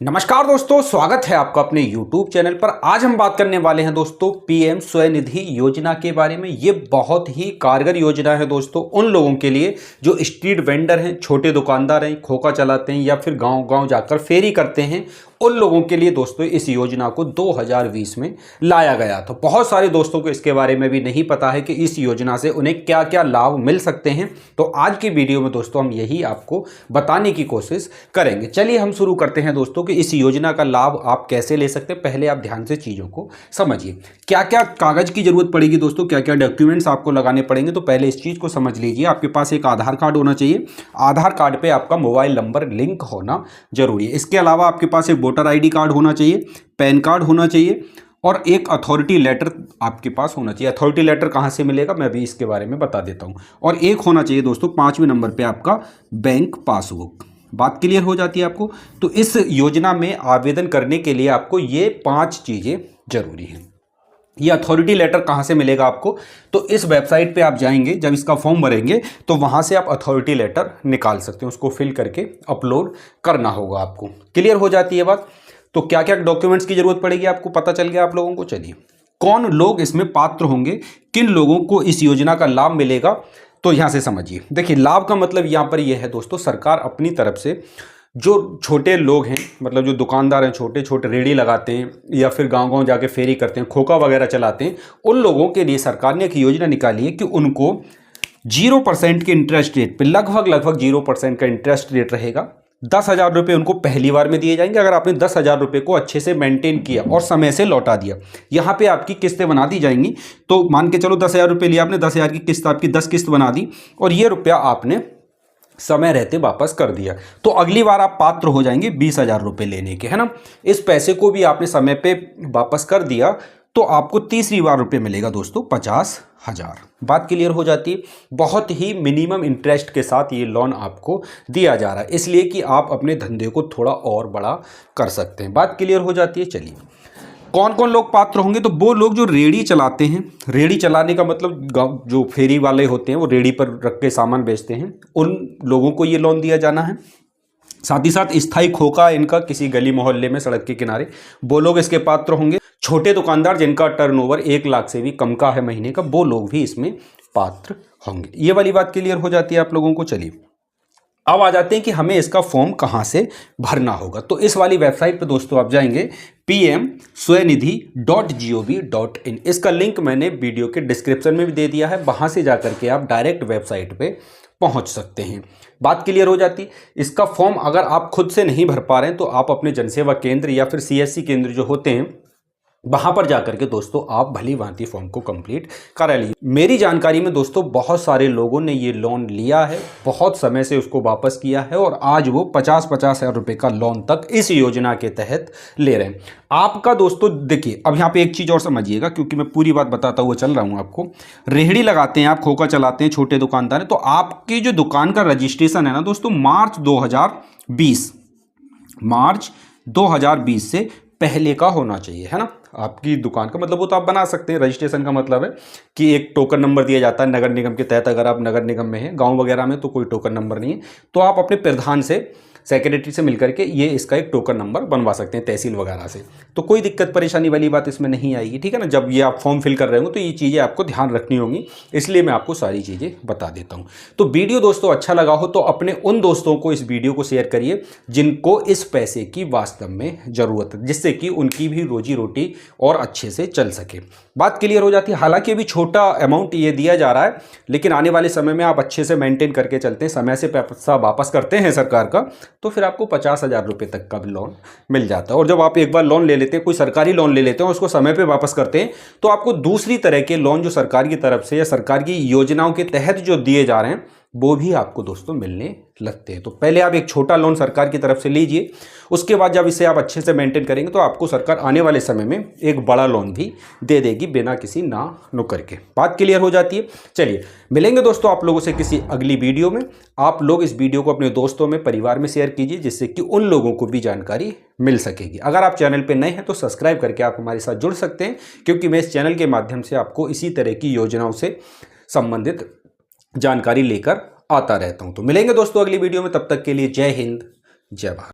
नमस्कार दोस्तों, स्वागत है आपका अपने YouTube चैनल पर। आज हम बात करने वाले हैं दोस्तों पीएम स्वनिधि योजना के बारे में। ये बहुत ही कारगर योजना है दोस्तों उन लोगों के लिए जो स्ट्रीट वेंडर हैं, छोटे दुकानदार हैं, खोखा चलाते हैं या फिर गांव-गांव जाकर फेरी करते हैं। उन लोगों के लिए दोस्तों इस योजना को 2020 में लाया गया था। बहुत सारे दोस्तों को इसके बारे में भी नहीं पता है कि इस योजना से उन्हें क्या क्या लाभ मिल सकते हैं। तो आज की वीडियो में दोस्तों हम यही आपको बताने की कोशिश करेंगे। चलिए हम शुरू करते हैं दोस्तों कि इस योजना का लाभ आप कैसे ले सकते हैं। पहले आप ध्यान से चीज़ों को समझिए, क्या क्या कागज़ की जरूरत पड़ेगी दोस्तों, क्या क्या डॉक्यूमेंट्स आपको लगाने पड़ेंगे। तो पहले इस चीज़ को समझ लीजिए। आपके पास एक आधार कार्ड होना चाहिए। आधार कार्ड पे आपका मोबाइल नंबर लिंक होना जरूरी है। इसके अलावा आपके पास एक वोटर आईडी कार्ड होना चाहिए, पैन कार्ड होना चाहिए और एक अथॉरिटी लेटर आपके पास होना चाहिए। अथॉरिटी लेटर कहाँ से मिलेगा मैं भी इसके बारे में बता देता हूँ। और एक होना चाहिए दोस्तों 5वें नंबर पे आपका बैंक पासबुक। बात क्लियर हो जाती है आपको। तो इस योजना में आवेदन करने के लिए आपको ये 5 चीज़ें जरूरी हैं। ये अथॉरिटी लेटर कहाँ से मिलेगा आपको, तो इस वेबसाइट पे आप जाएंगे, जब इसका फॉर्म भरेंगे तो वहाँ से आप अथॉरिटी लेटर निकाल सकते हैं। उसको फिल करके अपलोड करना होगा आपको। क्लियर हो जाती है बात। तो क्या क्या डॉक्यूमेंट्स की जरूरत पड़ेगी आपको पता चल गया आप लोगों को। चलिए, कौन लोग इसमें पात्र होंगे, किन लोगों को इस योजना का लाभ मिलेगा, तो यहाँ से समझिए। देखिए, लाभ का मतलब यहाँ पर यह है दोस्तों, सरकार अपनी तरफ से जो छोटे लोग हैं, मतलब जो दुकानदार हैं, छोटे छोटे रेड़ी लगाते हैं या फिर गांव-गांव जाके फेरी करते हैं, खोखा वगैरह चलाते हैं, उन लोगों के लिए सरकार ने एक योजना निकाली है कि उनको 0% के इंटरेस्ट रेट पे, लगभग 0% का इंटरेस्ट रेट रहेगा। 10,000 रुपये उनको पहली बार में दिए जाएंगे अगर आपने 10,000 रुपये को अच्छे से मेंटेन किया और समय से लौटा दिया। यहाँ पे आपकी किस्तें बना दी जाएंगी। तो मान के चलो 10,000 रुपये लिया आपने, 10,000 की किस्त आपकी 10 किस्त बना दी और ये रुपया आपने समय रहते वापस कर दिया, तो अगली बार आप पात्र हो जाएंगे 20,000 रुपये लेने के, है ना। इस पैसे को भी आपने समय पे वापस कर दिया तो आपको तीसरी बार रुपये मिलेगा दोस्तों 50,000। बात क्लियर हो जाती है। बहुत ही मिनिमम इंटरेस्ट के साथ ये लोन आपको दिया जा रहा है, इसलिए कि आप अपने धंधे को थोड़ा और बड़ा कर सकते हैं। बात क्लियर हो जाती है। चलिए, कौन कौन लोग पात्र होंगे, तो वो लोग जो रेड़ी चलाते हैं। रेड़ी चलाने का मतलब जो फेरी वाले होते हैं, वो रेड़ी पर रख के सामान बेचते हैं, उन लोगों को ये लोन दिया जाना है। साथ ही साथ स्थायी खोखा इनका किसी गली मोहल्ले में, सड़क के किनारे, वो लोग इसके पात्र होंगे। छोटे दुकानदार जिनका टर्नओवर 1 लाख से भी कम का है महीने का, वो लोग भी इसमें पात्र होंगे। ये वाली बात क्लियर हो जाती है आप लोगों को। चलिए, अब आ जाते हैं कि हमें इसका फॉर्म कहाँ से भरना होगा। तो इस वाली वेबसाइट पे दोस्तों आप जाएंगे pmswanidhi.gov.in। इसका लिंक मैंने वीडियो के डिस्क्रिप्शन में भी दे दिया है, वहाँ से जाकर के आप डायरेक्ट वेबसाइट पे पहुँच सकते हैं। बात क्लियर हो जाती। इसका फॉर्म अगर आप खुद से नहीं भर पा रहे हैं तो आप अपने जनसेवा केंद्र या फिर CSC केंद्र जो होते हैं वहाँ पर जाकर के दोस्तों आप भली भांति फॉर्म को कंप्लीट करा लीजिए। मेरी जानकारी में दोस्तों बहुत सारे लोगों ने ये लोन लिया है, बहुत समय से उसको वापस किया है और आज वो 50-50 हज़ार रुपये का लोन तक इस योजना के तहत ले रहे हैं। आपका दोस्तों देखिए, अब यहाँ पे एक चीज़ और समझिएगा, क्योंकि मैं पूरी बात बताता हुआ चल रहा हूँ आपको। रेहड़ी लगाते हैं आप, खोखा चलाते हैं, छोटे दुकानदार हैं, तो आपकी जो दुकान का रजिस्ट्रेशन है ना दोस्तों, मार्च 2020 से पहले का होना चाहिए, है ना। आपकी दुकान का मतलब वो तो आप बना सकते हैं। रजिस्ट्रेशन का मतलब है कि एक टोकन नंबर दिया जाता है नगर निगम के तहत। अगर आप नगर निगम में हैं, गांव वगैरह में तो कोई टोकन नंबर नहीं है, तो आप अपने प्रधान से, सेक्रेटरी से मिलकर के ये इसका एक टोकन नंबर बनवा सकते हैं, तहसील वगैरह से। तो कोई दिक्कत परेशानी वाली बात इसमें नहीं आएगी, ठीक है ना। जब ये आप फॉर्म फिल कर रहे होंगे तो ये चीज़ें आपको ध्यान रखनी होंगी, इसलिए मैं आपको सारी चीज़ें बता देता हूँ। तो वीडियो दोस्तों अच्छा लगा हो तो अपने उन दोस्तों को इस वीडियो को शेयर करिए जिनको इस पैसे की वास्तव में ज़रूरत है, जिससे कि उनकी भी रोजी रोटी और अच्छे से चल सके। बात क्लियर हो जाती है। हालांकि अभी छोटा अमाउंट ये दिया जा रहा है, लेकिन आने वाले समय में आप अच्छे से मेंटेन करके चलते हैं, समय से पैसा वापस करते हैं सरकार का, तो फिर आपको 50,000 रुपये तक का भी लोन मिल जाता है। और जब आप एक बार लोन ले लेते हैं, कोई सरकारी लोन ले लेते हैं, उसको समय पे वापस करते हैं, तो आपको दूसरी तरह के लोन जो सरकार की तरफ से या सरकार की योजनाओं के तहत जो दिए जा रहे हैं वो भी आपको दोस्तों मिलने लगते हैं। तो पहले आप एक छोटा लोन सरकार की तरफ से लीजिए, उसके बाद जब इसे आप अच्छे से मेंटेन करेंगे तो आपको सरकार आने वाले समय में एक बड़ा लोन भी दे देगी बिना किसी ना नुक्कर के। बात क्लियर हो जाती है। चलिए, मिलेंगे दोस्तों आप लोगों से किसी अगली वीडियो में। आप लोग इस वीडियो को अपने दोस्तों में, परिवार में शेयर कीजिए, जिससे कि उन लोगों को भी जानकारी मिल सकेगी। अगर आप चैनल पर नए हैं तो सब्सक्राइब करके आप हमारे साथ जुड़ सकते हैं, क्योंकि मैं इस चैनल के माध्यम से आपको इसी तरह की योजनाओं से संबंधित जानकारी लेकर आता रहता हूं। तो मिलेंगे दोस्तों अगली वीडियो में, तब तक के लिए जय हिंद, जय भारत।